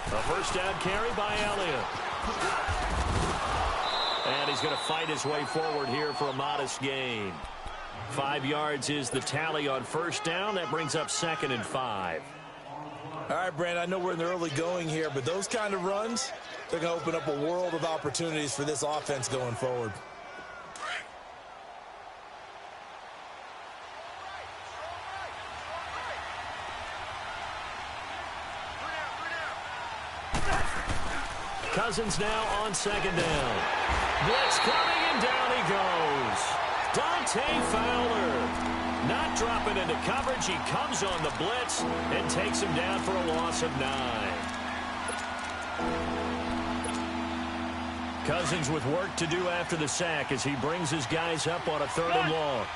A first down carry by Elliott. And he's going to fight his way forward here for a modest gain. 5 yards is the tally on first down. That brings up 2nd and 5. All right, Brandon, I know we're in the early going here, but those kind of runs, they're going to open up a world of opportunities for this offense going forward. Cousins now on 2nd down. Blitz coming, and down he goes. Dante Fowler not dropping into coverage. He comes on the blitz and takes him down for a loss of 9. Cousins with work to do after the sack as he brings his guys up on a 3rd and long.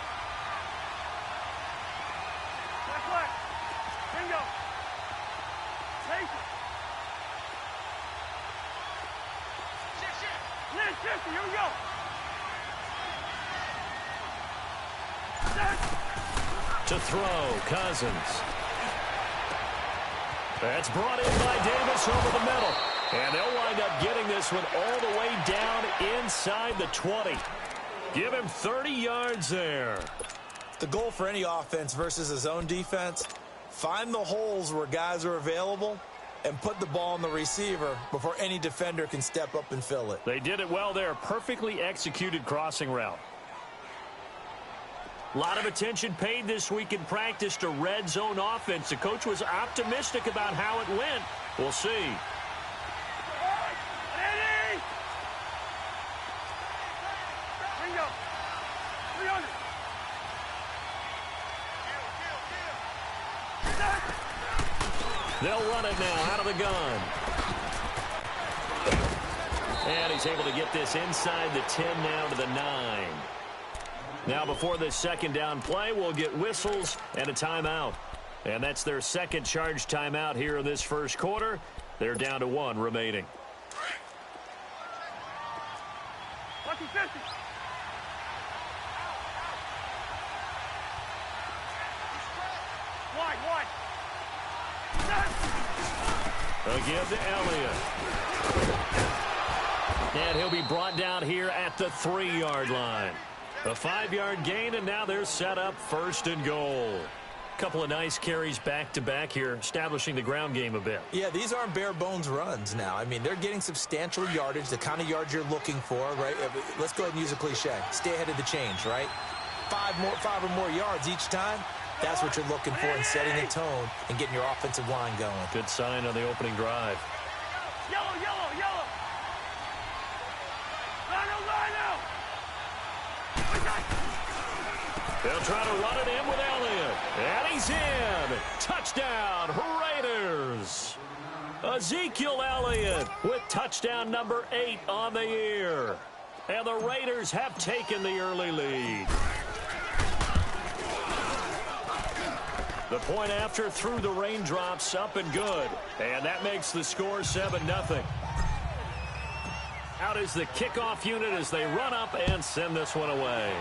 Here we go. To throw, Cousins. That's brought in by Davis over the middle. And they'll wind up getting this one all the way down inside the 20. Give him 30 yards there. The goal for any offense versus a zone defense, find the holes where guys are available and put the ball on the receiver before any defender can step up and fill it. They did it well there. Perfectly executed crossing route. A lot of attention paid this week in practice to red zone offense. The coach was optimistic about how it went. We'll see. Ready? Bingo. 300. They'll run it now out of the gun. And he's able to get this inside the 10 now to the 9. Now before this 2nd down play, we'll get whistles and a timeout. And that's their 2nd charge timeout here in this 1st quarter. They're down to 1 remaining. Lucky 50. Wide. Again to Elliott. And he'll be brought down here at the 3-yard line. A 5-yard gain, and now they're set up 1st and goal. Couple of nice carries back-to-back here, establishing the ground game a bit. Yeah, these aren't bare-bones runs now. I mean, they're getting substantial yardage, the kind of yards you're looking for, right? Let's go ahead and use a cliche. Stay ahead of the change, right? 5 or more yards each time. That's what you're looking for in setting the tone and getting your offensive line going. Good sign on the opening drive. Yellow. Lino. They'll try to run it in with Elliott. And he's in. Touchdown, Raiders. Ezekiel Elliott with touchdown number 8 on the year. And the Raiders have taken the early lead. The point after through the raindrops, up and good. And that makes the score 7-0. Out is the kickoff unit as they run up and send this one away.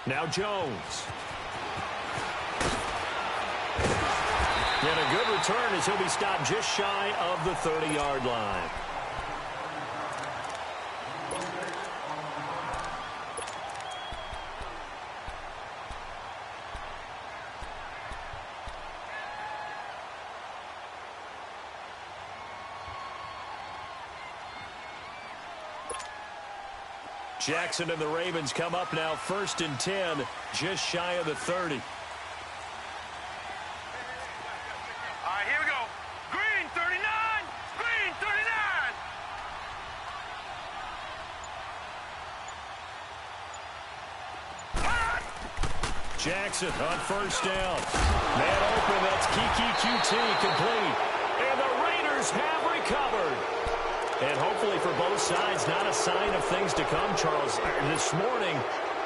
Now Jones. And a good return as he'll be stopped just shy of the 30-yard line. Jackson and the Ravens come up now 1st and 10, just shy of the 30. All right, here we go. Green 39. Green 39. Jackson on 1st down. Man open, that's Kiki QT complete. And the Raiders have recovered. And hopefully for both sides, not a sign of things to come, Charles. This morning,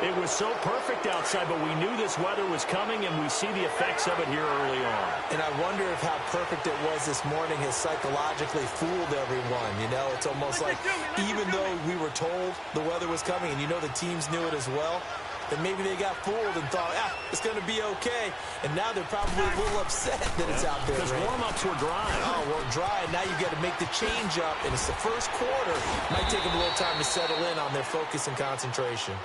it was so perfect outside, but we knew this weather was coming, and we see the effects of it here early on. And I wonder if how perfect it was this morning has psychologically fooled everyone. You know, it's almost like even though we were told the weather was coming, and you know the teams knew it as well, then maybe they got fooled and thought, it's going to be okay. And now they're probably a little upset that it's out there. Because warm-ups were dry. Oh, well, dry. Now you've got to make the change up, and it's the first quarter. Might take them a little time to settle in on their focus and concentration.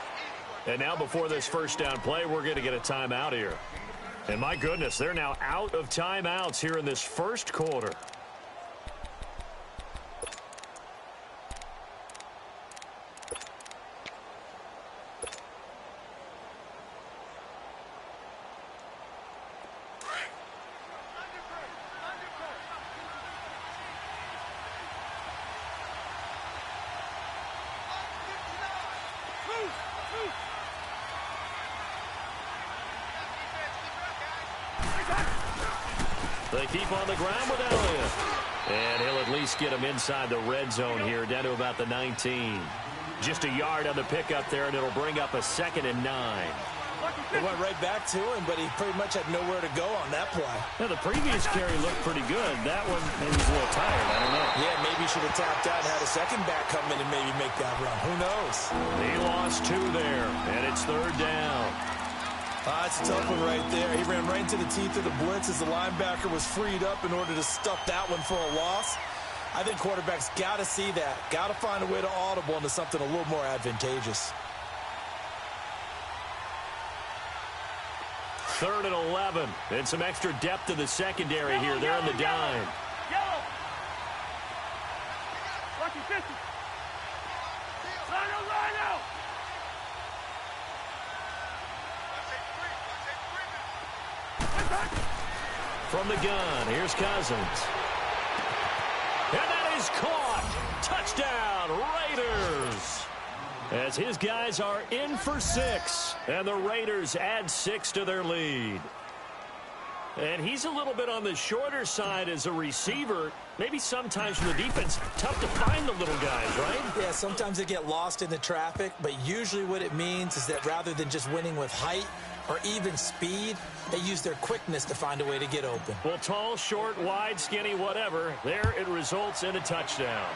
And now before this first down play, we're going to get a timeout here. And my goodness, they're now out of timeouts here in this first quarter. They keep on the ground with Elliott. And he'll at least get him inside the red zone here, down to about the 19. Just a yard on the pickup there, and it'll bring up a 2nd and 9. They went right back to him, but he pretty much had nowhere to go on that play. Now, the previous carry looked pretty good. That one, maybe he's a little tired. I don't know. Yeah, maybe he should have tapped out and had a second back come in and maybe make that run. Who knows? He lost 2 there, and it's 3rd down. That's a tough one right there. He ran right into the teeth of the blitz as the linebacker was freed up in order to stuff that one for a loss. I think quarterbacks got to see that. Got to find a way to audible into something a little more advantageous. 3rd and 11. And some extra depth to the secondary here. They're on the dime. Yellow. Lucky 50. Line out. From the gun, here's Cousins. And that is caught. Touchdown, Raiders. As his guys are in for 6. And the Raiders add 6 to their lead. And he's a little bit on the shorter side as a receiver. Maybe sometimes for the defense, tough to find the little guys, right? Yeah, sometimes they get lost in the traffic, but usually what it means is that rather than just winning with height or even speed, they use their quickness to find a way to get open. Well, tall, short, wide, skinny, whatever, there it results in a touchdown.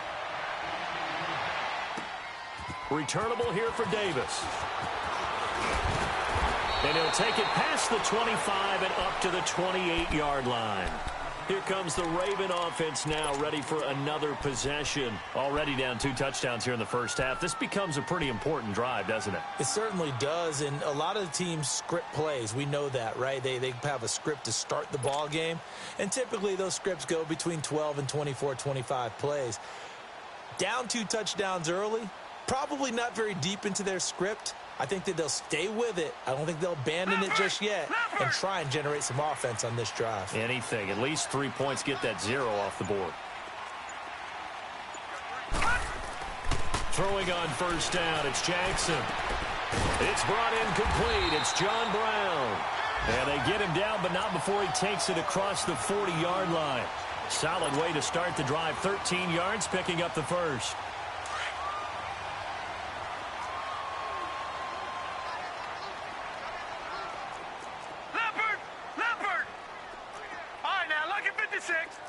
Returnable here for Davis. And he'll take it past the 25 and up to the 28-yard line. Here comes the Raven offense now, ready for another possession. Already down 2 touchdowns here in the first half. This becomes a pretty important drive, doesn't it? It certainly does, and a lot of the teams script plays. We know that, right? They have a script to start the ball game, and typically those scripts go between 12 and 24, 25 plays. Down 2 touchdowns early, probably not very deep into their script. I think that they'll stay with it. I don't think they'll abandon it just yet and try and generate some offense on this drive. Anything. At least 3 points, get that 0 off the board. Throwing on first down, it's Jackson. It's brought in complete. It's John Brown. And they get him down, but not before he takes it across the 40-yard line. Solid way to start the drive. 13 yards, picking up the first.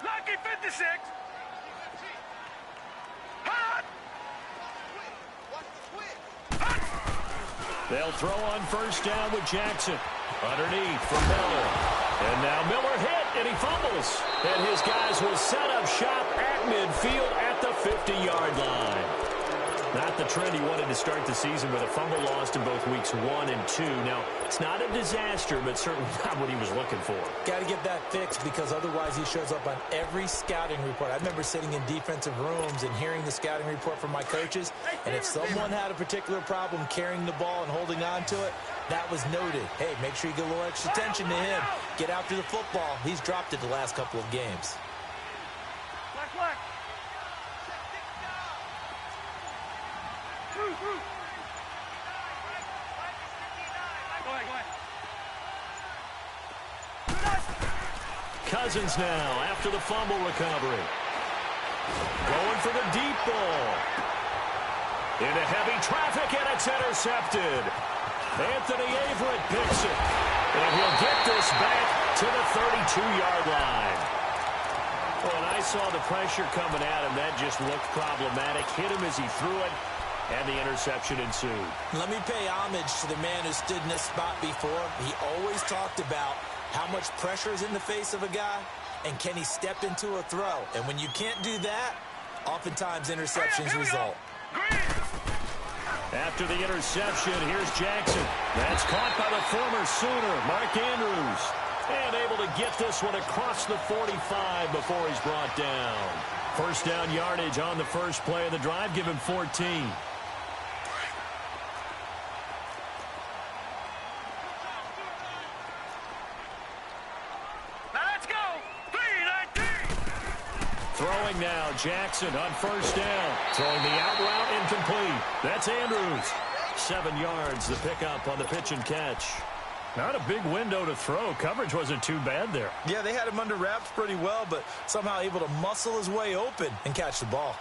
Lucky 56. Hot. They'll throw on first down with Jackson. Underneath for Miller. And now Miller hit, and he fumbles. And his guys will set up shop at midfield at the 50-yard line. Not the trend he wanted to start the season with a fumble lost in both weeks 1 and 2. Now, it's not a disaster, but certainly not what he was looking for. Got to get that fixed because otherwise he shows up on every scouting report. I remember sitting in defensive rooms and hearing the scouting report from my coaches, and if someone had a particular problem carrying the ball and holding on to it, that was noted. Hey, make sure you get a little extra attention to him. Get after the football. He's dropped it the last couple of games. Black. Go ahead. Cousins now after the fumble recovery. Going for the deep ball. Into heavy traffic, and it's intercepted. Anthony Averett picks it. And he'll get this back to the 32-yard line. Well, and I saw the pressure coming at him. That just looked problematic. Hit him as he threw it. and the interception ensued. Let me pay homage to the man who stood in this spot before. He always talked about how much pressure is in the face of a guy, and can he step into a throw? And when you can't do that, oftentimes interceptions result. After the interception, here's Jackson. That's caught by the former Sooner, Mark Andrews. And able to get this one across the 45 before he's brought down. First down yardage on the first play of the drive. Give him 14. Throwing now, Jackson on first down. Throwing the out route, incomplete. That's Andrews. 7 yards, the pickup on the pitch and catch. Not a big window to throw. Coverage wasn't too bad there. Yeah, they had him under wraps pretty well, but somehow able to muscle his way open and catch the ball.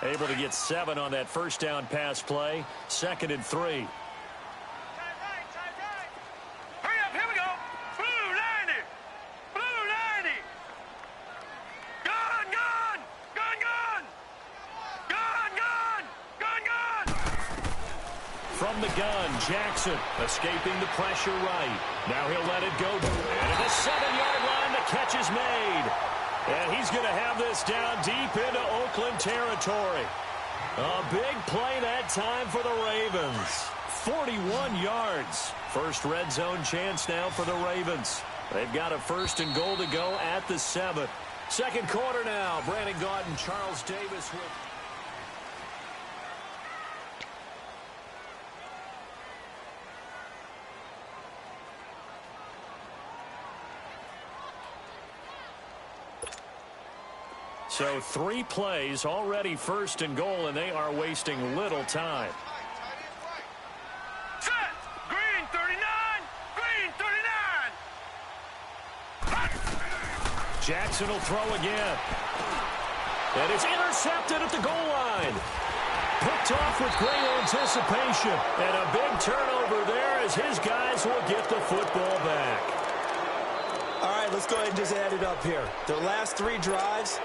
Able to get 7 on that first down pass play. 2nd and 3. From the gun, Jackson escaping the pressure right. Now he'll let it go. And at the 7-yard line, the catch is made. And he's going to have this down deep into Oakland territory. A big play that time for the Ravens. 41 yards. First red zone chance now for the Ravens. They've got a 1st and goal to go at the 7. Second quarter now. Brandon Gaudin, Charles Davis with... So 3 plays, already 1st and goal, and they are wasting little time. Set! Green 39! Green 39! Jackson will throw again. And it's intercepted at the goal line. Picked off with great anticipation. And a big turnover there as his guys will get the football back. All right, let's go ahead and just add it up here. Their last 3 drives,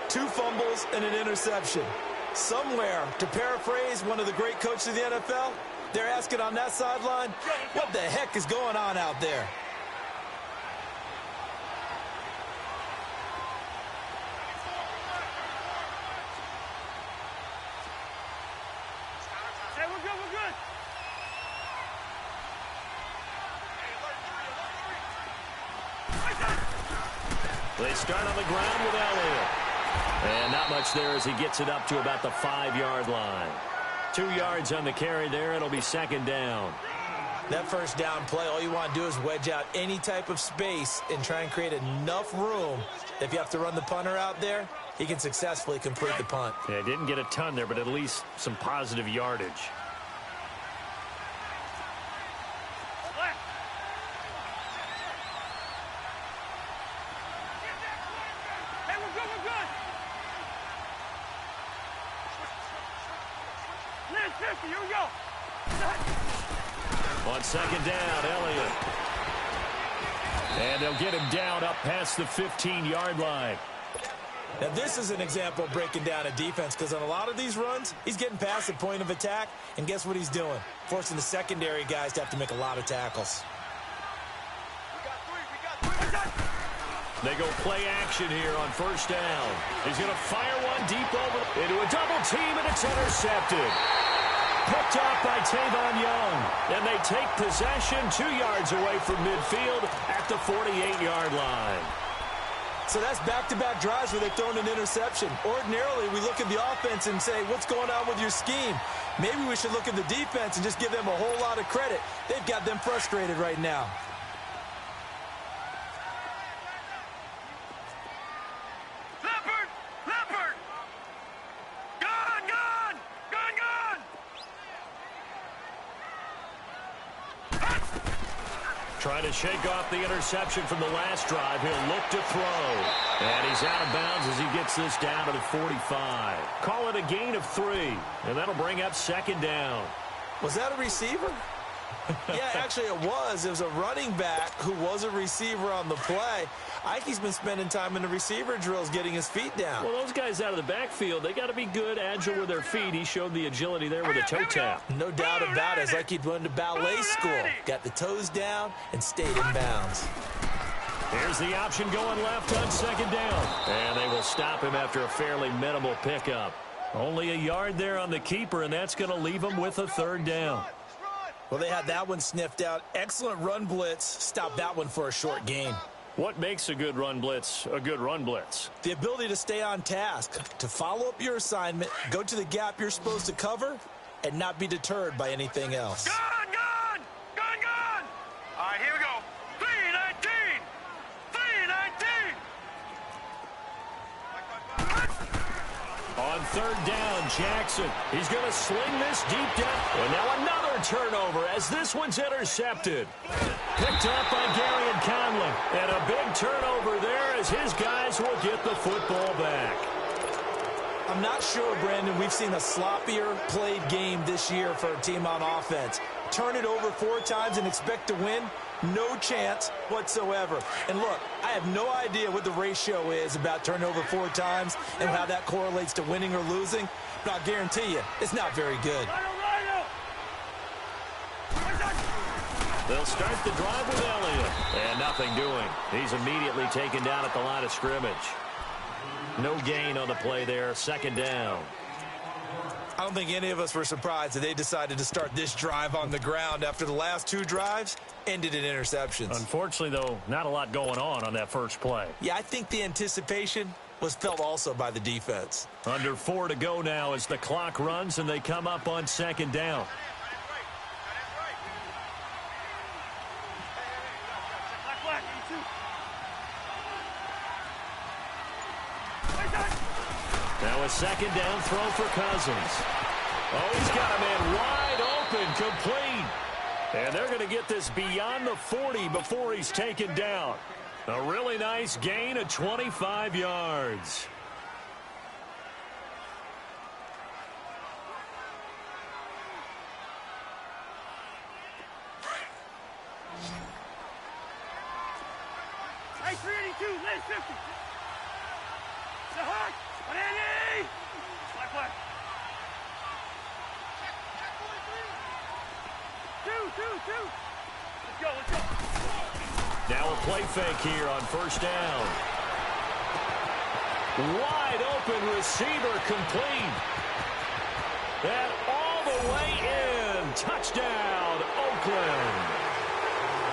2 fumbles and an interception. Somewhere, to paraphrase one of the great coaches of the NFL, they're asking on that sideline, what the heck is going on out there? Hey, we're good, we're good. They start on the ground with Elliott. And not much there as he gets it up to about the 5-yard line. 2 yards on the carry there. It'll be 2nd down. That first down play, all you want to do is wedge out any type of space and try and create enough room. If you have to run the punter out there, he can successfully complete the punt. Yeah, didn't get a ton there, but at least some positive yardage. Hey, we're good, we're good. Last 50, here we go. On 2nd down, Elliott. And they'll get him down up past the 15-yard line. Now, this is an example of breaking down a defense, because on a lot of these runs, he's getting past the point of attack, and guess what he's doing? Forcing the secondary guys to have to make a lot of tackles. They go play action here on 1st down. He's going to fire one deep over into a double team, and it's intercepted. Picked off by Tavon Young. And they take possession 2 yards away from midfield at the 48-yard line. So that's back-to-back drives where they've thrown an interception. Ordinarily, we look at the offense and say, what's going on with your scheme? Maybe we should look at the defense and just give them a whole lot of credit. They've got them frustrated right now. Leopard! Leopard! Gun! Gun! Gun! Gun! Trying to shake off the interception from the last drive. He'll look to throw. And he's out of bounds as he gets this down to the 45. Call it a gain of 3. And that'll bring up 2nd down. Was that a receiver? Yeah, actually it was. It was a running back who was a receiver on the play. Ike's been spending time in the receiver drills getting his feet down. Well, those guys out of the backfield, they got to be good, agile with their feet. He showed the agility there with a toe tap. No doubt about it. It's like he'd went to ballet school. Got the toes down and stayed in bounds. Here's the option going left on second down. And they will stop him after a fairly minimal pickup. Only a yard there on the keeper, and that's going to leave him with a third down. Well, they had that one sniffed out. Excellent run blitz. Stopped that one for a short gain. What makes a good run blitz a good run blitz? The ability to stay on task, to follow up your assignment, go to the gap you're supposed to cover, and not be deterred by anything else. Gone! All right, here we go. 3-19! 3-19! On third down, Jackson. He's going to sling this deep down. And now another turnover as this one's intercepted. Picked up by Gary and Conley. And a big turnover there as his guys will get the football back. I'm not sure, Brandon, we've seen a sloppier played game this year for a team on offense. Turn it over 4 times and expect to win? No chance whatsoever. And look, I have no idea what the ratio is about turnover 4 times and how that correlates to winning or losing, but I'll guarantee you, it's not very good. They'll start the drive with Elliott. And nothing doing. He's immediately taken down at the line of scrimmage. No gain on the play there. Second down. I don't think any of us were surprised that they decided to start this drive on the ground after the last 2 drives ended in interceptions. Unfortunately, though, not a lot going on that first play. Yeah, I think the anticipation was felt also by the defense. Under 4 to go now as the clock runs and they come up on second down. Now a second down throw for Cousins. Oh, he's got a man wide open, complete. And they're going to get this beyond the 40 before he's taken down. A really nice gain of 25 yards. Hey, 382, left 50. The hut, Andy! Black, black. 2. Let's go. Now a play fake here on first down. Wide open receiver complete. And all the way in. Touchdown, Oakland.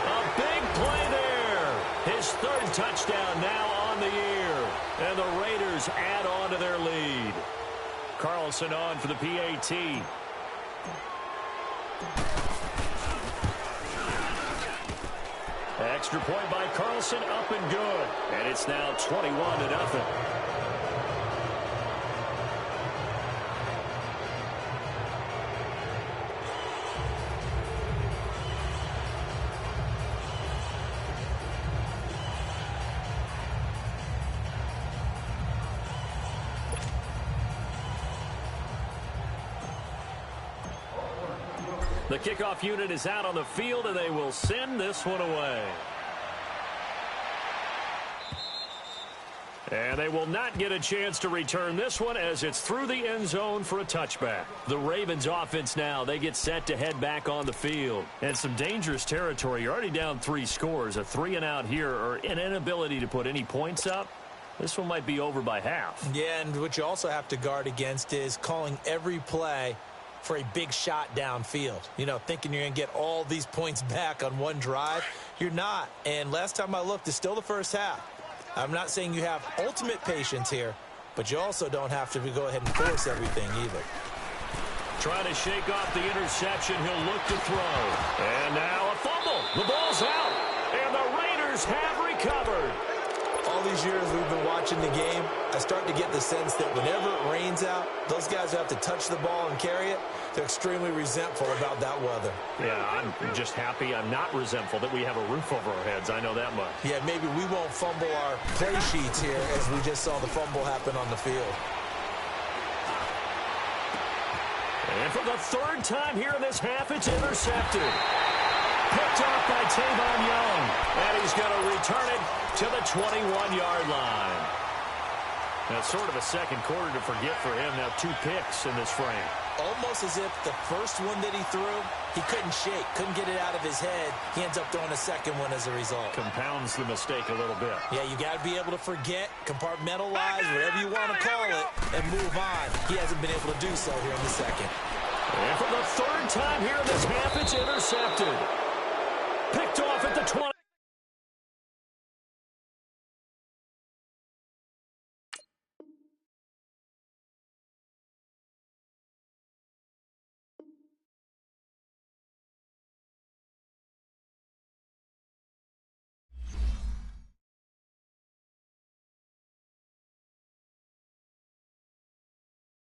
A big play there. His 3rd touchdown now on the year. And the Raiders add on to their lead. Carlson on for the PAT. Extra point by Carlson, up and good. And it's now 21-0. The kickoff unit is out on the field, and they will send this one away. And they will not get a chance to return this one as it's through the end zone for a touchback. The Ravens offense now, they get set to head back on the field. And some dangerous territory. You're already down 3 scores. A 3-and-out here or an inability to put any points up. This one might be over by half. Yeah, and what you also have to guard against is calling every play for a big shot downfield. You know, thinking you're going to get all these points back on one drive. You're not. And last time I looked, it's still the first half. I'm not saying you have ultimate patience here, but you also don't have to go ahead and force everything either. Trying to shake off the interception. He'll look to throw. And now a fumble. The ball's out. And the Raiders have recovered. All these years we've been watching the game, I start to get the sense that whenever it rains out, those guys who have to touch the ball and carry it, they're extremely resentful about that weather. Yeah, I'm just happy I'm not resentful that we have a roof over our heads. I know that much. Yeah, maybe we won't fumble our play sheets here as we just saw the fumble happen on the field. And for the 3rd time here in this half, it's intercepted. Picked off by Tavon Young. And he's going to return it to the 21-yard line. That's sort of a second quarter to forget for him. Now 2 picks in this frame. Almost as if the first one that he threw, he couldn't shake, couldn't get it out of his head. He ends up throwing a second one as a result. Compounds the mistake a little bit. Yeah, you got to be able to forget, compartmentalize, whatever you want to call it, and move on. He hasn't been able to do so here in the second. And for the third time here in this half, it's intercepted. Picked